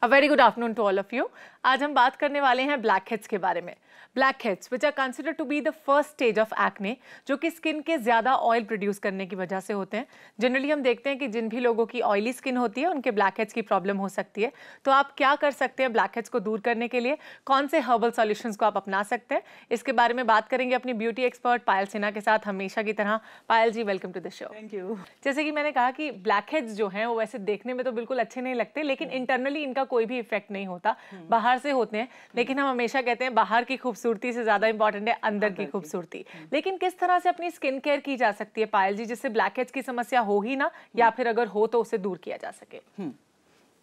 A very good afternoon to all of you. आज हम बात करने वाले हैं ब्लैक हेड्स के बारे में. Black heads which are considered to be the first stage of acne, जो कि स्किन के ज़्यादा ऑयल प्रोड्यूस करने की वजह से होते हैं. जनरली हम देखते हैं कि जिन भी लोगों की ऑयली स्किन होती है उनके ब्लैक हेड्स की प्रॉब्लम हो सकती है. तो आप क्या कर सकते हैं ब्लैक हेड्स को दूर करने के लिए, कौन से हर्बल सॉल्यूशंस को आप अपना सकते हैं, इसके बारे में बात करेंगे अपनी ब्यूटी एक्सपर्ट पायल सिन्हा के साथ, हमेशा की तरह. Payal ji, welcome to the show. Thank you. जैसे कि मैंने कहा कि ब्लैक हेड्स जो हैं वो वैसे देखने में तो बिल्कुल अच्छे नहीं लगते, लेकिन इंटरनली इनका कोई भी इफेक्ट नहीं होता. बाहर से होते हैं, लेकिन हम हमेशा कहते हैं बाहर की खूबसूरती से ज्यादा इंपॉर्टेंट है अंदर की खूबसूरती. लेकिन किस तरह से अपनी स्किन केयर की जा सकती है पायल जी, जिससे ब्लैक हेड्स की समस्या हो ही ना, या फिर अगर हो तो उसे दूर किया जा सके?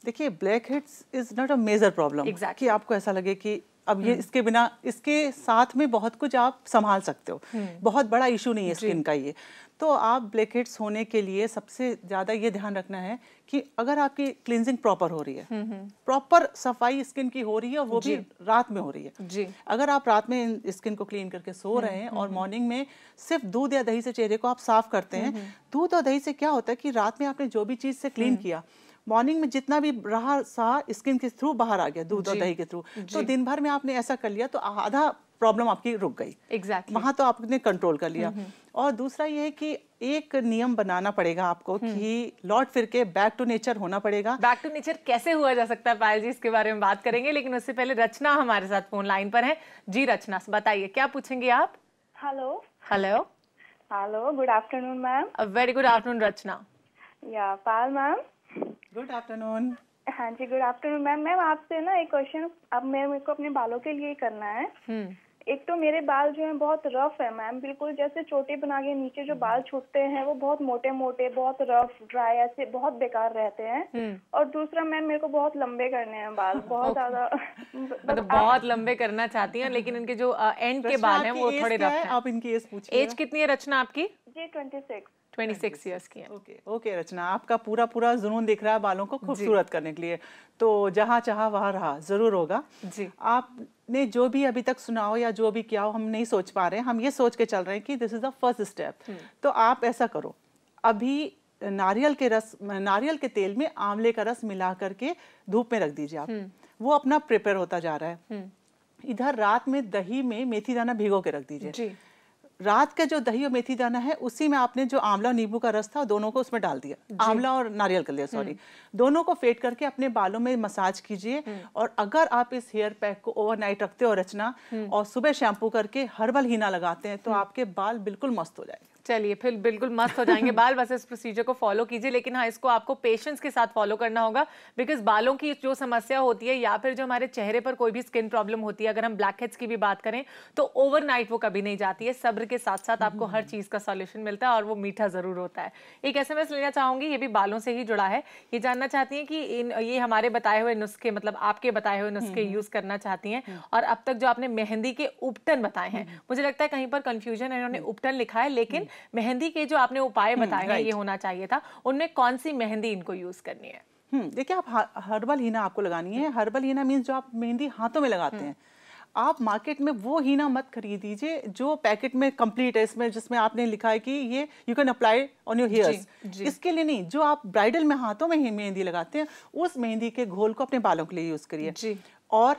देखिए, black heads is not a major problem कि आपको ऐसा लगे कि अब ये इसके बिना, इसके साथ में बहुत कुछ आप संभाल सकते हो. बहुत बड़ा इशू नहीं है स्किन का ये. तो आप ब्लैक हेड्स होने के लिए सबसे ज़्यादा ये ध्यान रखना है कि अगर आपकी क्लींजिंग प्रॉपर हो रही है, प्रॉपर सफाई स्किन की हो रही है, और वो भी रात में हो रही है जी. अगर आप रात में स्किन को क्लीन करके सो रहे हैं और मॉर्निंग में सिर्फ दूध या दही से चेहरे को आप साफ करते हैं, दूध और दही से क्या होता है कि रात में आपने जो भी चीज़ से क्लीन किया, मॉर्निंग में जितना भी रहा सा स्किन के थ्रू बाहर आ गया दूध और दही के थ्रू. तो दिन भर में आपने ऐसा कर लिया तो आधा प्रॉब्लम आपकी रुक गई. Exactly. वहां तो आपने कंट्रोल कर लिया. और दूसरा ये है कि एक नियम बनाना पड़ेगा आपको कि लौट फिर के बैक टू नेचर होना पड़ेगा. बैक टू नेचर कैसे हुआ जा सकता है पायल जी, इसके बारे में बात करेंगे, लेकिन उससे पहले रचना हमारे साथ फोन लाइन पर है. जी रचना, बताइए क्या पूछेंगे आप? Hello. Hello. Hello, good afternoon ma'am. Very good afternoon Rachna. या पायल मैम, गुड आफ्टरनून. हाँ जी, गुड आफ्टरनून मैम. मैम आपसे ना एक क्वेश्चन अब मेरे को अपने बालों के लिए करना है. एक तो मेरे बाल जो हैं बहुत रफ है मैम, बिल्कुल जैसे चोटी बना के नीचे जो बाल छूटते हैं वो बहुत मोटे मोटे, बहुत रफ ड्राई, ऐसे बहुत बेकार रहते हैं. और दूसरा मैम मेरे को बहुत लंबे करने हैं बाल, बहुत ज्यादा. मतलब बहुत लंबे करना चाहती हैं, लेकिन इनके जो एंड के बाल हैं वो थोड़े रफ हैं. आप इनकी एज पूछिए. एज कितनी है रचना आपकी? जी 26 इयर्स की है. ओके रचना, आपका पूरा जुनून दिख रहा है बालों को खूबसूरत करने के लिए. तो जहाँ चाहा वहाँ रहा जरूर होगा जी. आपने जो भी अभी तक सुना हो या जो भी किया हो, हम नहीं सोच पा रहे हैं, हम ये सोच के चल रहे हैं कि this is the first step. तो आप ऐसा करो, अभी नारियल के तेल में आंवले का रस मिला करके धूप में रख दीजिए आप. वो अपना प्रिपेयर होता जा रहा है. इधर रात में दही में मेथी दाना भिगो के रख दीजिए. रात का जो दही और मेथी दाना है उसी में आपने जो आंवला नींबू का रस था दोनों को उसमें डाल दिया. आंवला और नारियल का लिया, सॉरी, दोनों को फेंट करके अपने बालों में मसाज कीजिए. और अगर आप इस हेयर पैक को ओवरनाइट रखते हो रचना, और सुबह शैम्पू करके हर्बल हीना लगाते हैं, तो आपके बाल बिल्कुल मस्त हो जाएंगे. चलिए, फिर बिल्कुल मस्त हो जाएंगे बाल. बस इस प्रोसीजर को फॉलो कीजिए, लेकिन हाँ, इसको आपको पेशेंस के साथ फॉलो करना होगा, बिकॉज बालों की जो समस्या होती है या फिर जो हमारे चेहरे पर कोई भी स्किन प्रॉब्लम होती है, अगर हम ब्लैक हेड्स की भी बात करें तो ओवरनाइट वो कभी नहीं जाती है. सब्र के साथ साथ आपको हर चीज का सॉल्यूशन मिलता है, और वो मीठा जरूर होता है. एक SMS लेना चाहूंगी, ये भी बालों से ही जुड़ा है. ये जानना चाहती हैं कि ये हमारे बताए हुए नुस्खे, मतलब आपके बताए हुए नुस्खे यूज करना चाहती हैं. और अब तक जो आपने मेहंदी के उपटन बताए हैं, मुझे लगता है कहीं पर कंफ्यूजन है, इन्होंने उपटन लिखा है, लेकिन मेहंदी के जो आपने उपाय बताए हैं ये होना चाहिए था. उनमें कौन सी मेहंदी इनको यूज करनी है? देखिए, आप हर्बल हीना आपको लगानी है. हर्बल हीना मीन्स जो आप मेहंदी हाथों में लगाते हैं. आप मार्केट में वो हीना मत खरीदीजिए जो पैकेट में कंप्लीट है, इसमें जिसमें आपने लिखा है कि ये you can apply on your hairs. इसके लिए नहीं, जो आप ब्राइडल में हाथों में ही मेहंदी लगाते हैं, उस मेहंदी के घोल को अपने बालों के लिए यूज करिए. और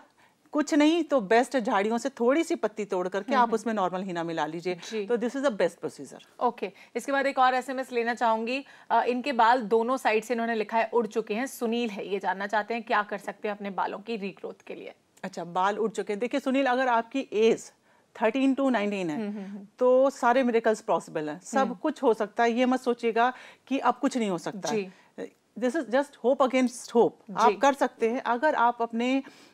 कुछ नहीं तो बेस्ट झाड़ियों से थोड़ी सी पत्ती तोड़ करके आप उसमें नॉर्मल हीना मिला लीजिए. तो this is the best procedure. Okay. इसके बाद एक और SMS लेना चाहूंगी. इनके बाल दोनों साइड से, इन्होंने लिखा है, उड़ चुके हैं. सुनील है, ये जानना चाहते हैं क्या कर सकते हैं अपने बालों की रीग्रोथ के लिए. अच्छा, बाल उड़ चुके हैं. देखिए सुनील, अगर आपकी एज 13 to 19 है तो सारे मिरेकल्स पॉसिबल हैं. सब कुछ हो सकता है. ये मत सोचिएगा कि अब कुछ नहीं हो सकता है. This is just hope against hope. आप कर सकते हैं. अगर आप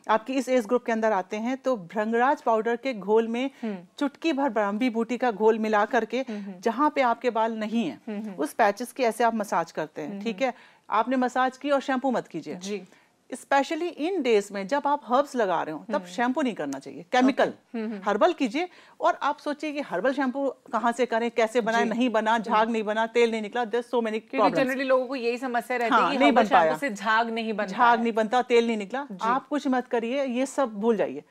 आपकी इस एज ग्रुप के अंदर आते हैं तो भृंगराज पाउडर के घोल में चुटकी भर ब्राह्मी बूटी का घोल मिला करके जहां पे आपके बाल नहीं है उस पैचेस की ऐसे आप मसाज करते हैं. ठीक है, आपने मसाज की और शैम्पू मत कीजिए. स्पेशली इन डेज में जब आप हर्ब्स लगा रहे हो तब शैम्पू नहीं करना चाहिए. केमिकल हर्बल कीजिए. और आप सोचिए कि हर्बल शैम्पू कहाँ से करें, कैसे बनाए, नहीं बना, झाग नहीं बना, तेल नहीं निकला. There so many problems. Generally लोगों को यही समस्या रहती है कि नहीं बन पाया, झाग नहीं बनता, तेल नहीं निकला. आप कुछ मत करिए, ये सब भूल जाइए.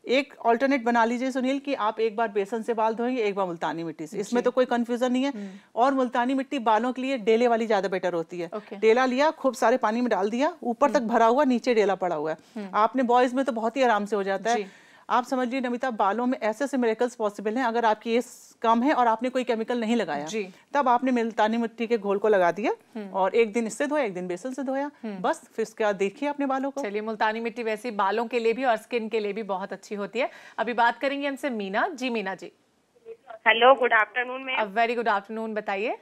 एक ऑल्टरनेट बना लीजिए सुनील कि आप एक बार बेसन से बाल धोएंगे, एक बार मुल्तानी मिट्टी से, इसमें तो कोई कंफ्यूजन नहीं है। और मुल्तानी मिट्टी बालों के लिए डेले वाली ज्यादा बेटर होती है। डेला लिया, खूब सारे पानी में डाल दिया, ऊपर तक भरा हुआ, नीचे डेला पड़ा हुआ है। आपने बॉयज में तो बहुत ही आराम से हो जाता है। आप समझिए नमिता, बालों में ऐसे ऐसे मिरेकल्स पॉसिबल हैं अगर आपकी एज कम है और आपने कोई केमिकल नहीं लगाया, तब आपने मुल्तानी मिट्टी के घोल को लगा दिया और एक दिन इससे धोया, एक दिन बेसन से धोया, बस फिर उसके बाद देखिए अपने बालों को। चलिए, मुल्तानी मिट्टी वैसे बालों के लिए भी और स्किन के लिए भी बहुत अच्छी होती है। अभी बात करेंगे हमसे Meena ji. Meena ji, hello, good afternoon ma'am. Very good afternoon, बताइए।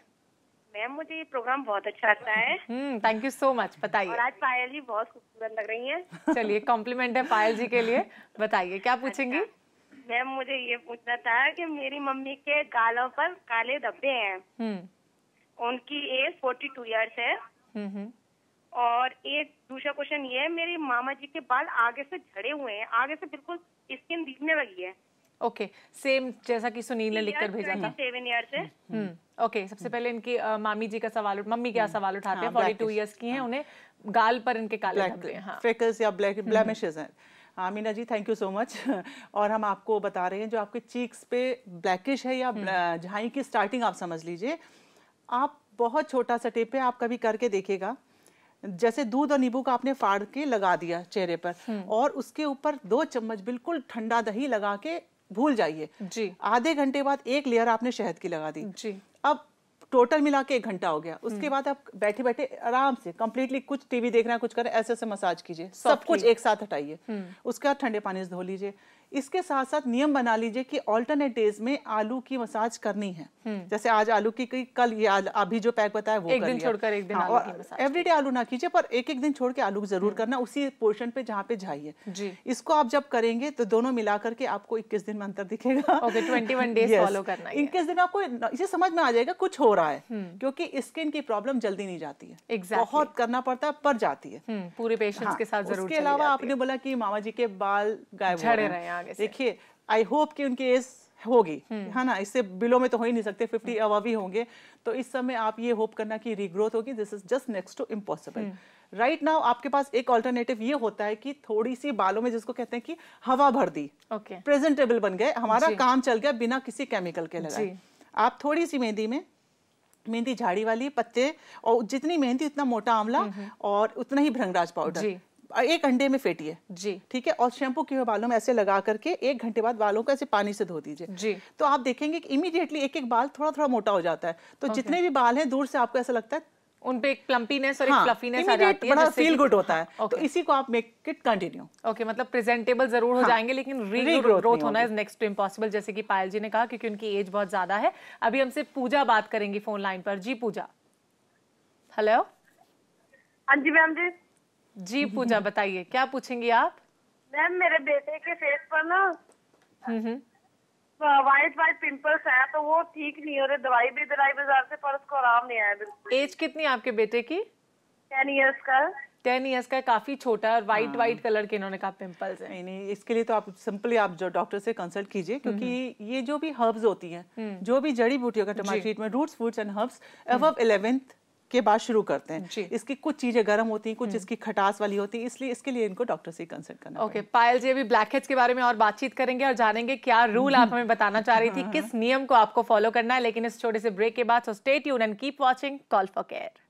मैम, मुझे ये प्रोग्राम बहुत अच्छा लगता है। थैंक यू सो मच, बताइए। और आज पायल जी बहुत खूबसूरत लग रही हैं। चलिए, कॉम्प्लीमेंट है पायल जी के लिए। बताइए क्या पूछेंगी? मैम, मुझे ये पूछना था कि मेरी मम्मी के गालों पर काले धब्बे हैं। उनकी एज 42 इयर्स है। और एक दूसरा क्वेश्चन ये है, मेरे मामा जी के बाल आगे से झड़े हुए हैं, आगे से बिल्कुल स्किन दिखने लगी है। ओके, सेम जैसा कि सुनील ने लिखकर भेजा था। 7 इयर्स है। ओके, सबसे पहले इनकी मामी जी का सवाल, मम्मी क्या सवाल उठाते हैं। 42 इयर्स की हैं, उन्हें गाल पर इनके काले धब्बे हैं, फ्रेकल्स या ब्लेमिशेस हैं। हाँ Meena ji, thank you so much. और हम आपको बता रहे हैं जो आपके चीक्स पे ब्लैकिश है या झाई की स्टार्टिंग आप समझ लीजिए। आप बहुत छोटा सा टिप है, आप कभी करके देखिएगा। जैसे दूध और नींबू का आपने फाड़ के लगा दिया चेहरे पर और उसके ऊपर 2 चम्मच बिल्कुल ठंडा दही लगा के भूल जाइए जी। आधे घंटे बाद एक लेयर आपने शहद की लगा दी जी। अब टोटल मिला के 1 घंटा हो गया। उसके बाद आप बैठे बैठे आराम से कंप्लीटली, कुछ टीवी देखना है, कुछ करें, ऐसे ऐसे मसाज कीजिए, सब कुछ एक साथ हटाइए। उसके बाद ठंडे पानी से धो लीजिए। इसके साथ साथ नियम बना लीजिए कि ऑल्टरनेट डेज में आलू की मसाज करनी है। जैसे आज आलू की, कल ये अभी जो पैक बताया वो एक दिन छोड़कर एक दिन आलू की मसाज। एवरीडे आलू ना कीजिए, पर एक दिन छोड़ के आलू जरूर करना, उसी पोर्शन पे जहाँ पे जाइए। इसको आप जब करेंगे तो दोनों मिला करके आपको 21 दिन में अंतर दिखेगा। 21 डेज फॉलो करना है। 21 दिन आपको ये समझ में आ जाएगा कुछ हो रहा है, क्योंकि स्किन की प्रॉब्लम जल्दी नहीं जाती है। बहुत करना पड़ता है पर जाती है। पूरे पेशेंस के साथ जरूर। उसके अलावा आपने बोला कि मामा जी के बाल गायब हो रहे हैं, देखिए आई होप कि उनकी एज होगी, है ना, इससे बिलो में तो हो ही नहीं सकते, 50 अबव ही होंगे। तो इस समय आप ये होप करना कि रीग्रोथ होगी, this is just next to impossible. Right now आपके पास एक ऑल्टरनेटिव ये होता है कि थोड़ी सी बालों में, जिसको कहते हैं कि हवा भर दी, प्रेजेंटेबल बन गए, हमारा काम चल गया बिना किसी केमिकल के लगाए। आप थोड़ी सी मेहंदी झाड़ी वाली पत्ते, और जितनी मेहंदी उतना मोटा आंवला और उतना ही भृंगराज पाउडर 1 अंडे में फेटिए जी, ठीक है। और शैम्पू के बालों में ऐसे लगा करके 1 घंटे बाद बालों को ऐसे पानी से धो दीजिए जी। तो आप देखेंगे कि इमीडिएटली एक एक बाल थोड़ा थोड़ा मोटा हो जाता है। तो जितने भी बाल हैं दूर से आपको ऐसा लगता है उन पे एक प्लम्पीनेस और एक फ्लफीनेस आ जाती है, बड़ा फील गुड होता है। तो इसी को आप मेक इट कंटिन्यू। ओके, मतलब प्रेजेंटेबल जरूर हो जाएंगे, लेकिन रीग्रोथ होना इज नेक्स्ट टू इम्पॉसिबल, जैसे कि पायल जी ने कहा, क्योंकि उनकी एज बहुत ज्यादा है। अभी हमसे पूजा बात करेंगी फोन लाइन पर। जी पूजा। हेलो। हाँ जी मैम जी। जी पूजा, बताइए क्या पूछेंगी आप? मैम, मेरे बेटे के फेस पर ना वाइट पिंपल्स हैं, तो वो ठीक नहीं हो रहे। दवाई भी दिलाई बाजार से, पर उसको आराम नहीं आया बिल्कुल। एज कितनी है आपके बेटे की? 10 इयर्स का। 10 इयर्स का, काफी छोटा है, और वाइट कलर के इन्होंने कहा पिंपल्स हैं। नहीं, इसके लिए तो आप सिंपली आप जो डॉक्टर से कंसल्ट कीजिए, क्योंकि ये जो भी हर्ब्स होती हैं, जो भी जड़ी बूटियों का टमाटर treatment, roots fruits and herbs above 11th के बाद शुरू करते हैं। इसकी कुछ चीजें गर्म होती हैं, कुछ इसकी खटास वाली होती है, इसलिए इसके लिए इनको डॉक्टर से कंसल्ट करना। ओके, पायल जी अभी ब्लैकहेड्स के बारे में और बातचीत करेंगे और जानेंगे क्या रूल आप हमें बताना चाह रही थी, किस नियम को आपको फॉलो करना है, लेकिन इस छोटे से ब्रेक के बाद। So stay tuned and keep watching call for care.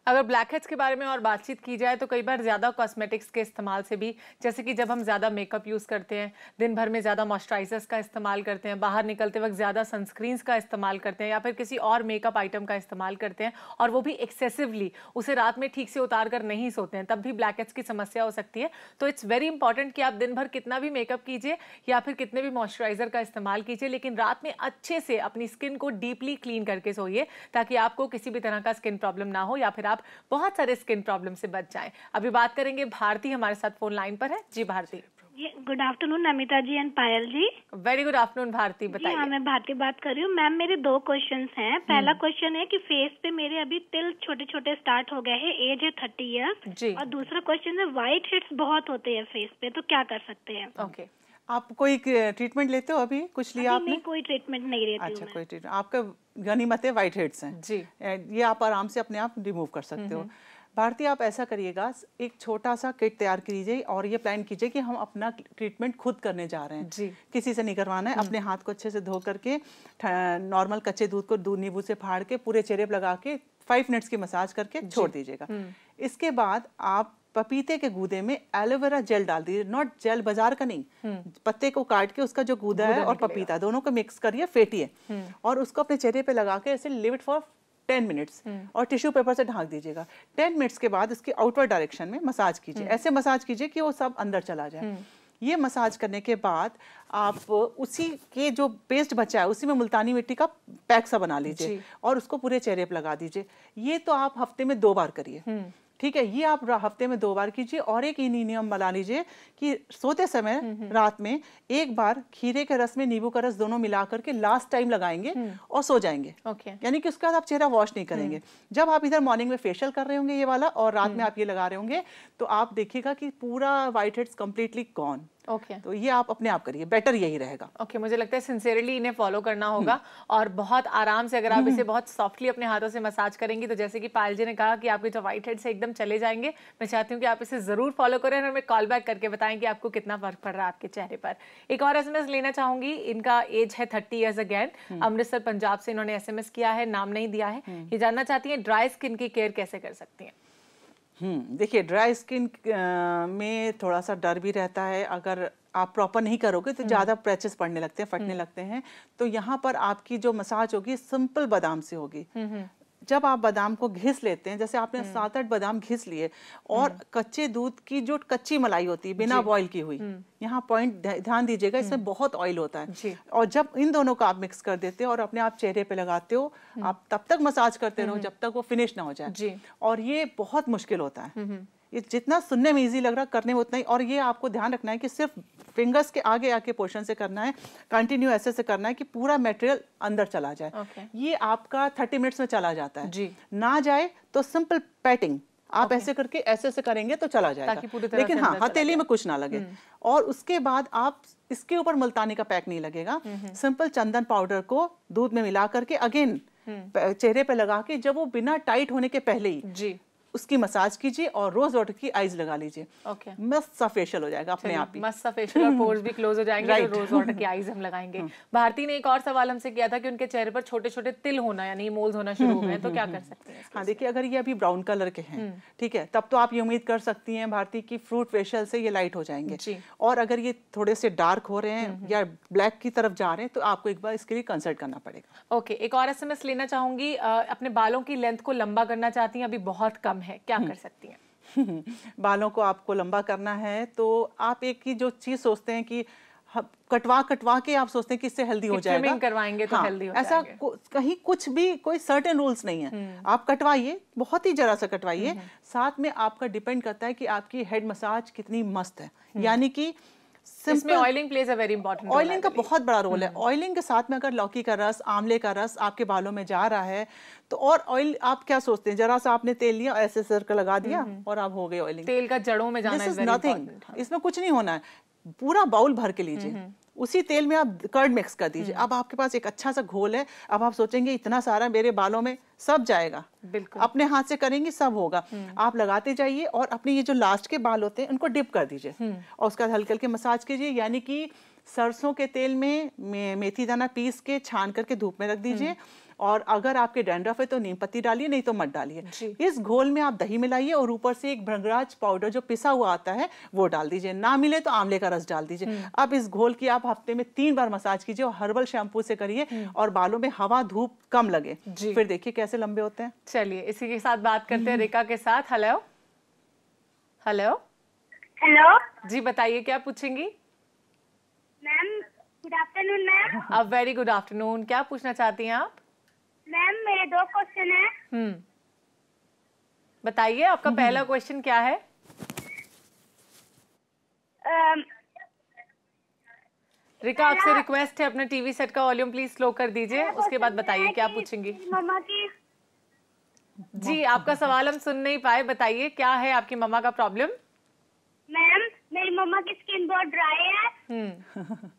अगर ब्लैकहेड्स के बारे में और बातचीत की जाए तो कई बार ज़्यादा कॉस्मेटिक्स के इस्तेमाल से भी, जैसे कि जब हम ज़्यादा मेकअप यूज़ करते हैं, दिन भर में ज़्यादा मॉइस्चराइजर्स का इस्तेमाल करते हैं, बाहर निकलते वक्त ज़्यादा सनस्क्रीन्स का इस्तेमाल करते हैं, या फिर किसी और मेकअप आइटम का इस्तेमाल करते हैं, और वो भी एक्सेसिवली, उसे रात में ठीक से उतार कर नहीं सोते हैं, तब भी ब्लैकहेड्स की समस्या हो सकती है। तो इट्स वेरी इंपॉर्टेंट कि आप दिन भर कितना भी मेकअप कीजिए या फिर कितने भी मॉइस्चराइजर का इस्तेमाल कीजिए, लेकिन रात में अच्छे से अपनी स्किन को डीपली क्लीन करके सोइए, ताकि आपको किसी भी तरह का स्किन प्रॉब्लम ना हो, या फिर आप बहुत सारे स्किन प्रॉब्लम से बच जाएं। अभी बात करेंगे, भारती हमारे साथ फोन लाइन पर है। जी Bharti. Good afternoon Namita ji and Payal ji. Very good afternoon Bharti, बताइए। हाँ, मैं भारती बात कर रही हूँ। मैम, मेरे 2 क्वेश्चंस हैं। पहला क्वेश्चन है कि फेस पे मेरे अभी तिल छोटे छोटे स्टार्ट हो गए हैं, एज है 30 ईयर्स जी। और दूसरा क्वेश्चन है, व्हाइट हेड्स बहुत होते हैं फेस पे, तो क्या कर सकते हैं? ओके, आप कोई ट्रीटमेंट लेते हो? अभी कुछ लिया आपने? नहीं, कोई ट्रीटमेंट नहीं लेती हूं। अच्छा, कोई ट्रीटमेंट। आपका गनीमत है व्हाइट हेड्स हैं जी, ये आप आराम से अपने आप रिमूव कर सकते हो। भारती, आप ऐसा करिएगा, एक छोटा सा किट तैयार कीजिए और ये प्लान कीजिए कि हम अपना ट्रीटमेंट खुद करने जा रहे हैं जी। किसी से नहीं करवाना है। अपने हाथ को अच्छे से धो करके नॉर्मल कच्चे दूध को दूध नींबू से फाड़ के पूरे चेहरे पर लगा के 5 मिनट्स की मसाज करके छोड़ दीजिएगा। इसके बाद आप पपीते के गूदे में एलोवेरा जेल डाल दीजिए, नॉट जेल बाजार का नहीं, पत्ते को काट के उसका जो गूदा है और पपीता दोनों को मिक्स करिए, फेटिए और उसको अपने चेहरे पे लगा के ऐसे लिव इट फॉर 10 मिनट्स और टिश्यू पेपर से ढक दीजिएगा। 10 मिनट्स के बाद इसकी आउटवर्ड डायरेक्शन में मसाज कीजिए, ऐसे मसाज कीजिए कि वो सब अंदर चला जाए। ये मसाज करने के बाद आप उसी के जो पेस्ट बचा है उसी में मुल्तानी मिट्टी का पैक सा बना लीजिए और उसको पूरे चेहरे पे लगा दीजिए। ये तो आप हफ्ते में 2 बार करिए, ठीक है। ये आप हफ्ते में 2 बार कीजिए और एक नियम बना लीजिए कि सोते समय रात में एक बार खीरे के रस में नींबू का रस दोनों मिला करके लास्ट टाइम लगाएंगे और सो जाएंगे। यानी कि उसके बाद आप चेहरा वॉश नहीं करेंगे। जब आप इधर मॉर्निंग में फेशियल कर रहे होंगे ये वाला और रात में आप ये लगा रहे होंगे तो आप देखिएगा कि पूरा व्हाइट हेड्स कंप्लीटली गॉन। तो ये आप अपने आप करिए, बेटर यही रहेगा। मुझे लगता है सिंसियरली इन्हें फॉलो करना होगा और बहुत आराम से अगर आप इसे बहुत सॉफ्टली अपने हाथों से मसाज करेंगे तो जैसे कि पायल जी ने कहा कि आपके जो व्हाइट हेड्स से एकदम चले जाएंगे। मैं चाहती हूँ कि आप इसे जरूर फॉलो करें और हमें कॉल बैक करके बताएं कि आपको कितना फर्क पड़ रहा है आपके चेहरे पर। एक और SMS लेना चाहूंगी, इनका एज है 30 ईयर्स अगेन, अमृतसर पंजाब से इन्होंने SMS किया है, नाम नहीं दिया है। ये जानना चाहती है ड्राई स्किन की केयर कैसे कर सकती हैं। देखिए, ड्राई स्किन में थोड़ा सा डर भी रहता है, अगर आप प्रॉपर नहीं करोगे तो ज़्यादा पैचेस पड़ने लगते हैं, फटने लगते हैं। तो यहाँ पर आपकी जो मसाज होगी सिंपल बादाम से होगी। जब आप बादाम को घिस लेते हैं, जैसे आपने 7-8 बादाम घिस लिए और कच्चे दूध की जो कच्ची मलाई होती है बिना बॉईल की हुई, यहाँ पॉइंट ध्यान दीजिएगा, इसमें बहुत ऑयल होता है। और जब इन दोनों को आप मिक्स कर देते हो और अपने आप चेहरे पे लगाते हो, आप तब तक मसाज करते रहो जब तक वो फिनिश ना हो जाए। और ये बहुत मुश्किल होता है, ये जितना सुनने में इजी लग रहा करने में उतना ही। और ये आपको ध्यान रखना है कि सिर्फ फिंगर्स के आगे आके पोर्शन से करना है, कंटिन्यू ऐसे से करना है कि पूरा मटेरियल अंदर चला जाए। ये आपका 30 मिनट्स में चला जाता है। ना जाए तो सिंपल पैटिंग आप ऐसे करके ऐसे से करेंगे तो चला जाएगा, लेकिन हाँ हथेली में कुछ ना लगे। और उसके बाद आप इसके ऊपर मुल्तानी का पैक नहीं लगेगा, सिंपल चंदन पाउडर को दूध में मिला करके अगेन चेहरे पे लगा के जब वो बिना टाइट होने के पहले ही उसकी मसाज कीजिए और रोज वाटर की आईज लगा लीजिए। मस्त सा फेशियल हो जाएगा अपने आप ही, मस्त सा फेशियल और पोर्स भी क्लोज हो जाएंगे। तो रोज वाटर की आईज हम लगाएंगे। भारती ने एक और सवाल हमसे किया था कि उनके चेहरे पर छोटे छोटे तिल होना यानी मोल्स होना शुरू हो गए, तो क्या कर सकते हैं। हाँ देखिए, अगर ये अभी ब्राउन कलर के हैं, ठीक है, तब तो आप ये उम्मीद कर सकती हैं भारती की फ्रूट फेशियल से ये लाइट हो जाएंगे। और अगर ये थोड़े से डार्क हो रहे हैं या ब्लैक की तरफ जा रहे हैं तो आपको एक बार इसके लिए कंसल्ट करना पड़ेगा। एक और SMS लेना चाहूंगी, अपने बालों की लेंथ को लंबा करना चाहती हैं, अभी बहुत कम है, क्या कर सकती हैं। बालों को आपको लंबा करना है तो आप एक ही जो चीज सोचते हैं कि कटवा के आप सोचते हैं कि इससे हेल्दी हो जाएगा, ट्रिमिंग करवाएंगे तो हेल्दी हो ऐसा कहीं कुछ भी कोई सर्टेन रूल्स नहीं है। आप कटवाइए, बहुत ही जरा सा कटवाइए, साथ में आपका डिपेंड करता है कि आपकी हेड मसाज कितनी मस्त है। यानी कि इसमें oiling plays a very important, oiling का बहुत बड़ा रोल है। ऑयलिंग के साथ में अगर लौकी का रस, आंवले का रस आपके बालों में जा रहा है तो, और ऑयल आप क्या सोचते हैं, जरा सा आपने तेल लिया ऐसे सर्कल लगा दिया और आप हो गए ऑयलिंग। तेल का जड़ों में जाना इज नथिंग, इसमें कुछ नहीं होना है। पूरा बाउल भर के लीजिए, उसी तेल में आप कर्ड मिक्स कर दीजिए। अब आपके पास एक अच्छा सा घोल है। अब आप सोचेंगे इतना सारा मेरे बालों में सब जाएगा, बिल्कुल अपने हाथ से करेंगी सब होगा। आप लगाते जाइए और अपने ये जो लास्ट के बाल होते हैं उनको डिप कर दीजिए और उसका हल्के हल्के मसाज कीजिए। यानी कि सरसों के तेल में मेथी दाना पीस के छान करके धूप में रख दीजिए। और अगर आपके डैंड्रफ है तो नीम पत्ती डालिए, नहीं तो मत डालिए। इस घोल में आप दही मिलाइए और ऊपर से एक भृंगराज पाउडर जो पिसा हुआ आता है वो डाल दीजिए, ना मिले तो आंवले का रस डाल दीजिए। अब इस घोल की आप हफ्ते में 3 बार मसाज कीजिए और हर्बल शैम्पू से करिए और बालों में हवा धूप कम लगे, फिर देखिए कैसे लंबे होते हैं। चलिए इसी के साथ बात करते हैं रेखा के साथ। हेलो हेलो हेलो जी, बताइए क्या पूछेंगी। Ma'am good afternoon ma'am. अब वेरी गुड आफ्टरनून, क्या पूछना चाहती हैं आप। मैम मेरे 2 क्वेश्चन है। बताइए आपका पहला क्वेश्चन क्या है। रिका आपसे रिक्वेस्ट है अपने टीवी सेट का वॉल्यूम प्लीज स्लो कर दीजिए, उसके बाद बताइए क्या पूछेंगी। मम्मा की जी आपका सवाल हम सुन नहीं पाए, बताइए क्या है आपकी मम्मा का प्रॉब्लम। मैम मेरी मम्मा की स्किन बहुत ड्राई है।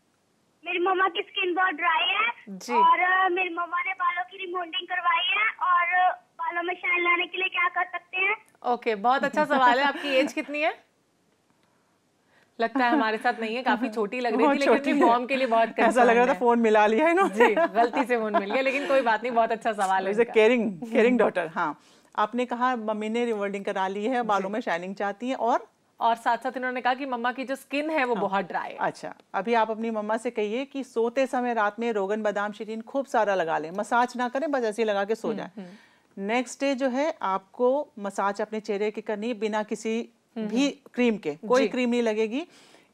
मेरी मम्मा की स्किन बहुत ड्राई है जी। और मेरी मम्मा ने बालों की रिमोल्डिंग करवाई है और बालों बालों में शाइन लाने के लिए क्या कर सकते हैं? ओके, बहुत अच्छा सवाल है। आपकी एज कितनी है? लगता है हमारे साथ नहीं है, काफी छोटी लग रही थी, लेकिन अपनी मॉम के लिए बहुत ऐसा लग रहा था फोन मिला लिया है ना। जी, गलती से फोन मिल गया, लेकिन कोई बात नहीं, बहुत अच्छा सवाल है। Caring daughter. हाँ, आपने कहा मम्मी ने रिमोल्डिंग करा ली है, बालों में शाइनिंग चाहती है, और साथ साथ इन्होंने कहा कि मम्मा की जो स्किन है वो बहुत ड्राई है। अच्छा, अभी आप अपनी मम्मा से कहिए कि सोते समय रात में रोगन बादाम शीरीन खूब सारा लगा लें, मसाज ना करें, बस ऐसे लगा के सो जाए। नेक्स्ट डे जो है आपको मसाज अपने चेहरे की करनी है, बिना किसी भी क्रीम के, कोई क्रीम नहीं लगेगी।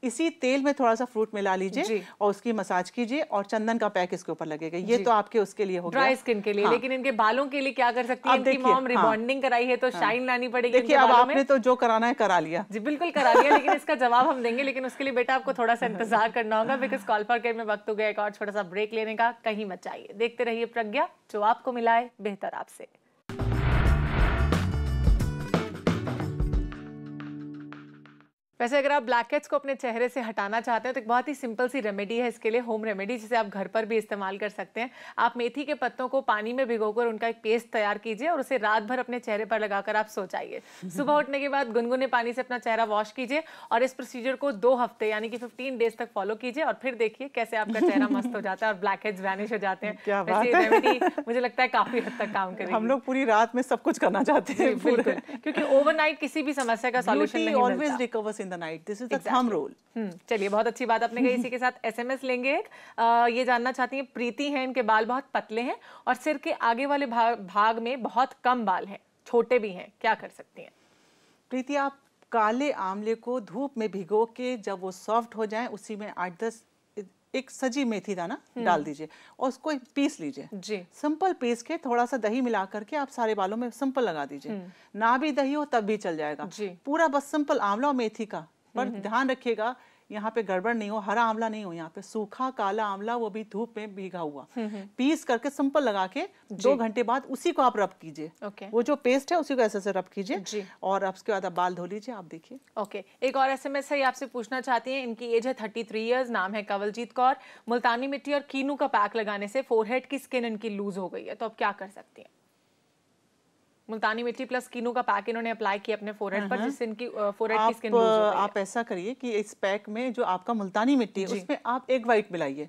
इसी तेल में थोड़ा सा फ्रूट मिला लीजिए और उसकी मसाज कीजिए, और चंदन का पैक इसके ऊपर लगेगा। ये तो आपके उसके लिए हो गया, ड्राई स्किन के लिए। हाँ। लेकिन इनके बालों के लिए क्या कर सकती है? इनकी मॉम रिबॉन्डिंग कराई है, तो शाइन लानी पड़ेगी। देखिए, अब आपने तो जो कराना है करा लिया। जी बिल्कुल करा लिया, लेकिन इसका जवाब हम देंगे, लेकिन उसके लिए बेटा आपको थोड़ा सा इंतजार करना होगा, बिकॉज कॉल पर गेम में वक्त हो गया एक और छोटा सा ब्रेक लेने का। कहीं मत जाइए, देखते रहिए प्रज्ञा, जो आपको मिलाए बेहतर आपसे। वैसे अगर आप ब्लैकहेड्स को अपने चेहरे से हटाना चाहते हैं तो एक बहुत ही सिंपल सी रेमेडी है इसके लिए, होम रेमेडी, जिसे आप घर पर भी इस्तेमाल कर सकते हैं। आप मेथी के पत्तों को पानी में भिगोकर उनका एक पेस्ट तैयार कीजिए और उसे रात भर अपने चेहरे पर लगाकर आप सो जाइए। सुबह उठने के बाद गुनगुने पानी से अपना चेहरा वॉश कीजिए और इस प्रोसीजर को 2 हफ्ते यानी कि 15 डेज तक फॉलो कीजिए, और फिर देखिए कैसे आपका चेहरा मस्त हो जाता है और ब्लैकहेड्स वैनिश हो जाते हैं। वैसे रेमेडी मुझे लगता है काफी हद तक काम करेगी। हम लोग पूरी रात में सब कुछ करना चाहते हैं, बिल्कुल, क्योंकि ओवरनाइट किसी भी समस्या का सॉल्यूशन नहीं मिलता। Always recovers in the night, this is the thumb rule. चलिए, बहुत अच्छी बात आपने कही। इसी के साथ एसएमएस लेंगे एक। ये जानना चाहती हैं, प्रीति हैं, इनके बाल बहुत पतले हैं और सिर के आगे वाले भाग में बहुत कम बाल हैं, छोटे भी हैं, क्या कर सकती हैं? प्रीति, आप काले आंवले को धूप में भिगो के जब वो सॉफ्ट हो जाए, उसी में 8-10 एक सजी मेथी दाना डाल दीजिए और उसको पीस लीजिए जी। सिंपल पीस के थोड़ा सा दही मिला करके आप सारे बालों में सिंपल लगा दीजिए। ना भी दही हो तब भी चल जाएगा जी। पूरा बस सिंपल आंवला और मेथी का, पर ध्यान रखिएगा यहाँ पे गड़बड़ नहीं हो, हरा आंवला नहीं हो, यहाँ पे सूखा काला आंवला, वो भी धूप में भीगा हुआ, पीस करके सिंपल लगा के 2 घंटे बाद उसी को आप रब कीजिए। वो जो पेस्ट है उसी को ऐसे रब कीजिए और उसके बाद आप बाल धो लीजिए। आप देखिए। ओके, एक और एसएमएस है, आपसे पूछना चाहती हैं, इनकी एज है 33 इयर्स, नाम है कंवलजीत कौर। मुल्तानी मिट्टी और कीनू का पैक लगाने से फोरहेड की स्किन इनकी लूज हो गई है, तो अब क्या कर सकती हैं? मुल्तानी मिट्टी प्लस कीनू का पैक इन्होंने अप्लाई किया अपने फोरहेड पर, जिससे इनकी फोरहेड की स्किन लूज हो गई है। आप ऐसा करिए कि इस पैक में जो आपका मुल्तानी मिट्टी है उसमें आप एग व्हाइट मिलाइए।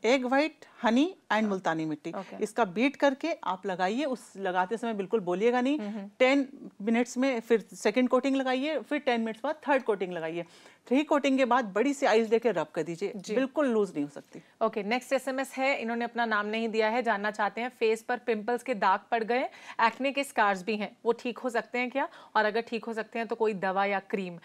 Egg white, honey and multani mitti, इसका बीट करके आप लगाइए। उस लगाते समय बिल्कुल बोलिएगा नहीं। 10 मिनट्स में फिर सेकंड कोटिंग लगाइए, फिर 10 मिनट्स बाद थर्ड कोटिंग लगाइए। 3 कोटिंग के बाद बड़ी सी आइस देके रब कर दीजिए, बिल्कुल लूज नहीं हो सकती। ओके, नेक्स्ट एसएमएस है, इन्होंने अपना नाम नहीं दिया है, जानना चाहते हैं, फेस पर पिंपल्स के दाग पड़ गए, एक्ने के स्कार्स भी हैं, वो ठीक हो सकते हैं क्या? और अगर ठीक हो सकते हैं तो कोई दवा या क्रीम,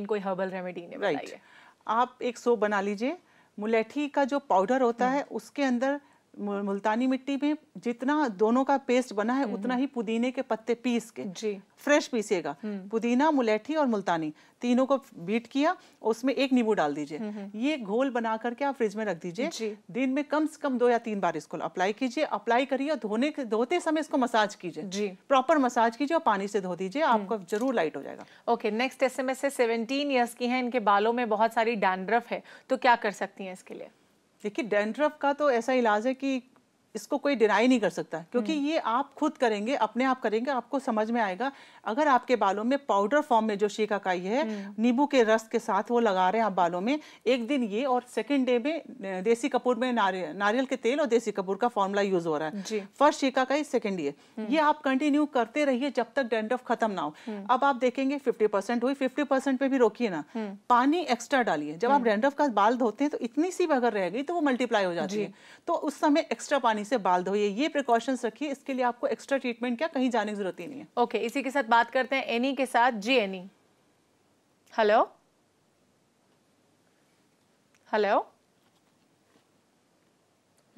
कोई हर्बल रेमेडी ने बताइए। आप एक सोप बना लीजिए, मुलेठी का जो पाउडर होता है उसके अंदर मुल्तानी मिट्टी में जितना दोनों का पेस्ट बना है उतना ही पुदीने के पत्ते पीस के जी फ्रेश पीसिएगा। पुदीना, मुलेठी और मुल्तानी तीनों को बीट किया, उसमें 1 नींबू डाल दीजिए। ये घोल बना करके आप फ्रिज में रख दीजिए। दिन में कम से कम 2 या 3 बार इसको अप्लाई कीजिए। अप्लाई करिए और धोते समय इसको मसाज कीजिए जी, प्रॉपर मसाज कीजिए और पानी से धो दीजिए, आपका जरूर लाइट हो जाएगा। ओके, नेक्स्ट एसएमएस है, 17 ईयर्स की है, इनके बालों में बहुत सारी डैंड्रफ है, तो क्या कर सकती हैं इसके लिए? देखिए, डैंड्रफ का तो ऐसा इलाज है कि इसको कोई डिनाई नहीं कर सकता, क्योंकि ये आप खुद करेंगे, अपने आप करेंगे, आपको समझ में आएगा। अगर आपके बालों में पाउडर फॉर्म में जो शिकाकाई है, नींबू के रस के साथ वो लगा रहे हैं आप बालों में, एक दिन ये और सेकंड डे में देसी कपूर में नारियल के तेल और देसी कपूर का फॉर्मूला यूज हो रहा है। फर्स्ट शिकाकाई, सेकंड ये आप कंटिन्यू करते रहिए जब तक डैंड्रफ खत्म ना हो। अब आप देखेंगे 50% हुई, 50% पे भी रोकिए ना, पानी एक्स्ट्रा डालिए। जब आप डैंड्रफ का बाल धोते हैं तो इतनी सी अगर रह गई तो वो मल्टीप्लाई हो जाती है, तो उस समय एक्स्ट्रा पानी से बाल धोइए। ये प्रिकॉशंस रखिए, इसके लिए आपको एक्स्ट्रा ट्रीटमेंट क्या कहीं जाने की जरूरत ही नहीं है। ओके, इसी के साथ बात करते हैं एनी के साथ। जी एनी, हेलो हेलो,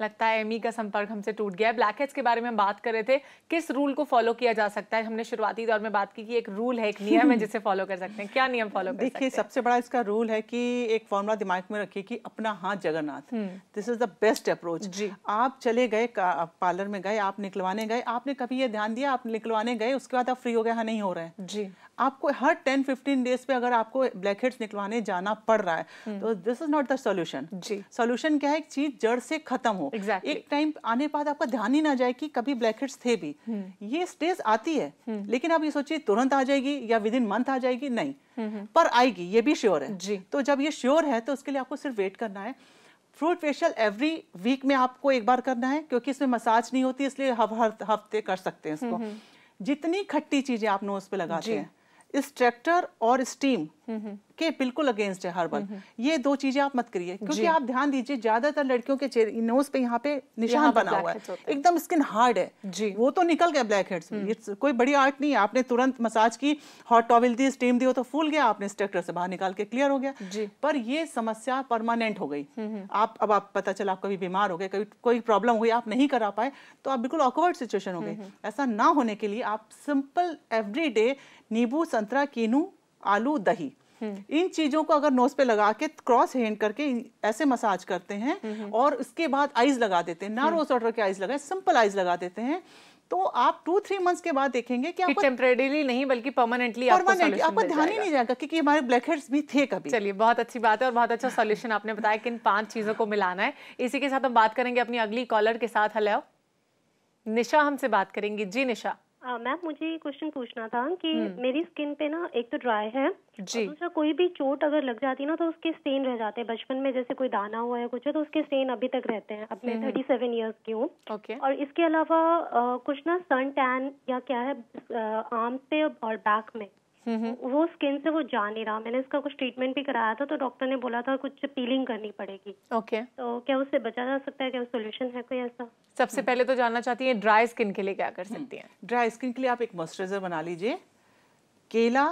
लगता है एमी का संपर्क हमसे टूट गया है। ब्लैकहेड्स के बारे में हम बात कर रहे थे, किस रूल को फॉलो किया जा सकता है? हमने शुरुआती दौर में बात की कि एक रूल है, एक नियम है जिसे फॉलो कर सकते हैं। क्या नियम फॉलो कर सकते हैं? देखिए, सबसे बड़ा इसका रूल है कि एक फॉर्मूला दिमाग में रखिए कि अपना हाथ Jagannath, this is the best approach. आप चले गए, पार्लर में गए, आप निकलवाने गए, आपने कभी ये ध्यान दिया, आप निकलवाने गए, उसके बाद आप फ्री हो गए, हाँ नहीं हो रहे हैं जी, आपको हर 10-15 डेज पे अगर आपको ब्लैक हेड्स निकलवाने जाना पड़ रहा है तो this is not the solution. Solution क्या है, एक चीज जड़ से खत्म हो। एक टाइम आने बाद आपका ध्यान ही ना जाए कि कभी ब्लैक हेड्स थे भी। ये स्टेज आती है लेकिन आप ये सोचिए तुरंत आ जाएगी या विद इन मंथ आ जाएगी, नहीं, पर आएगी, ये भी श्योर है। तो जब ये श्योर है तो उसके लिए आपको सिर्फ वेट करना है। फ्रूट फेशियल एवरी वीक में आपको एक बार करना है, क्योंकि इसमें मसाज नहीं होती, इसलिए हर हफ्ते कर सकते हैं इसको। जितनी खट्टी चीजें आप नोज पे लगाते हैं, स्ट्रेक्टर और स्टीम के बिल्कुल अगेंस्ट है हर्बल। ये दो चीजें आप मत करिए, क्योंकि आप ध्यान दीजिए ज्यादातर लड़कियों के नोज पे यहाँ पे निशान बना हुआ है, एकदम स्किन हार्ड है, वो तो निकल गया ब्लैक हेड्स। ये कोई बड़ी आर्ट नहीं है, आपने तुरंत मसाज की, हॉट टॉवल दी, स्टीम दी, तो फूल गया, आपने स्ट्रेक्टर से बाहर निकाल के क्लियर हो गया। पर ये समस्या परमानेंट हो गई। आप पता चला आप कभी बीमार हो गए, कभी कोई प्रॉब्लम हुई, आप नहीं करा पाए, तो आप बिल्कुल ऑकवर्ड सिचुएशन हो गई। ऐसा ना होने के लिए आप सिंपल एवरी डे नींबू, संतरा, कीनू, आलू, दही, इन चीजों को अगर नोज पे लगा के क्रॉस हैंड करके ऐसे मसाज करते हैं और उसके बाद आईज लगा देते हैं, ना रोज वाटर के आईज लगाए, सिंपल आईज लगा देते हैं, तो आप 2-3 मंथ्स के बाद देखेंगे कि आपको टेम्परेरीली नहीं बल्कि परमानेंटली आपको ध्यान ही नहीं जाएगा कि हमारे ब्लैक हेड्स भी थे कभी। चलिए, बहुत अच्छी बात है और बहुत अच्छा सॉल्यूशन आपने बताया कि इन 5 चीजों को मिलाना है। इसी के साथ हम बात करेंगे अपनी अगली कॉलर के साथ। हेलो, निशा हमसे बात करेंगी। जी निशा। मैम, मुझे ये क्वेश्चन पूछना था कि मेरी स्किन पे ना एक तो ड्राई है जी, दूसरा कोई भी चोट अगर लग जाती है ना तो उसके स्टेन रह जाते हैं। बचपन में जैसे कोई दाना हुआ है कुछ है तो उसके स्टेन अभी तक रहते हैं। अब मैं 37 इयर्स की हूँ। और इसके अलावा कुछ ना सन टैन या क्या है आर्म पे और बैक में, वो स्किन से वो जा नहीं रहा। मैंने इसका कुछ ट्रीटमेंट भी कराया था तो डॉक्टर ने बोला था कुछ पीलिंग करनी पड़ेगी। तो क्या उससे बचा जा सकता है? क्या सोल्यूशन है कोई ऐसा? सबसे पहले तो जानना चाहती है ड्राई स्किन के लिए क्या कर सकती हैं? ड्राई स्किन के लिए आप एक मॉइस्चराइजर बना लीजिए, केला,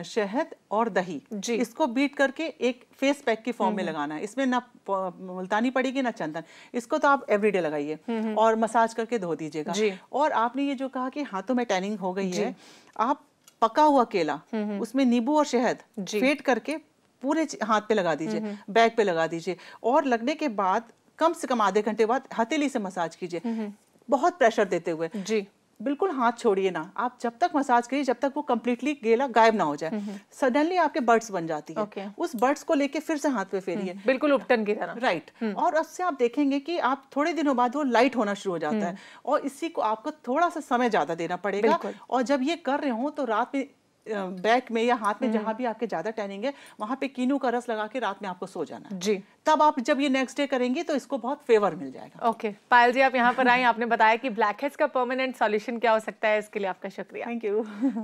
शहद और दही, इसको बीट करके एक फेस पैक की फॉर्म में लगाना है। इसमें ना मुल्तानी पड़ेगी ना चंदन, इसको तो आप एवरीडे लगाइए और मसाज करके धो दीजिएगा। और आपने ये जो कहा कि हाथों में टैनिंग हो गई है, आप पका हुआ केला उसमें नींबू और शहद फेंट करके पूरे हाथ पे लगा दीजिए, बैक पे लगा दीजिए, और लगने के बाद कम से कम आधे घंटे बाद हथेली से मसाज कीजिए, बहुत प्रेशर देते हुए जी। बिल्कुल हाथ छोड़िए ना, आप जब तक मसाज करिए जब तक वो कम्प्लीटली केला गायब ना हो जाए। सडनली आपके बर्ड्स बन जाती है, उस बर्ड्स को लेके फिर से हाथ पे फेरिए, बिल्कुल उपटन की तरह, राइट। और उससे आप देखेंगे कि आप थोड़े दिनों बाद वो लाइट होना शुरू हो जाता है। और इसी को आपको थोड़ा सा समय ज्यादा देना पड़ेगा। और जब ये कर रहे हो तो रात में बैक में या हाथ में जहां भी आपके ज्यादा टैनिंग है वहां पे कीनू का रस लगा के रात में आपको सो जाना है जी। तब आप जब ये नेक्स्ट डे करेंगे तो इसको बहुत फेवर मिल जाएगा। ओके पायल जी, आप यहाँ पर आए, आपने बताया कि ब्लैक हेड्स का परमानेंट सॉल्यूशन क्या हो सकता है, इसके लिए आपका शुक्रिया। Thank you.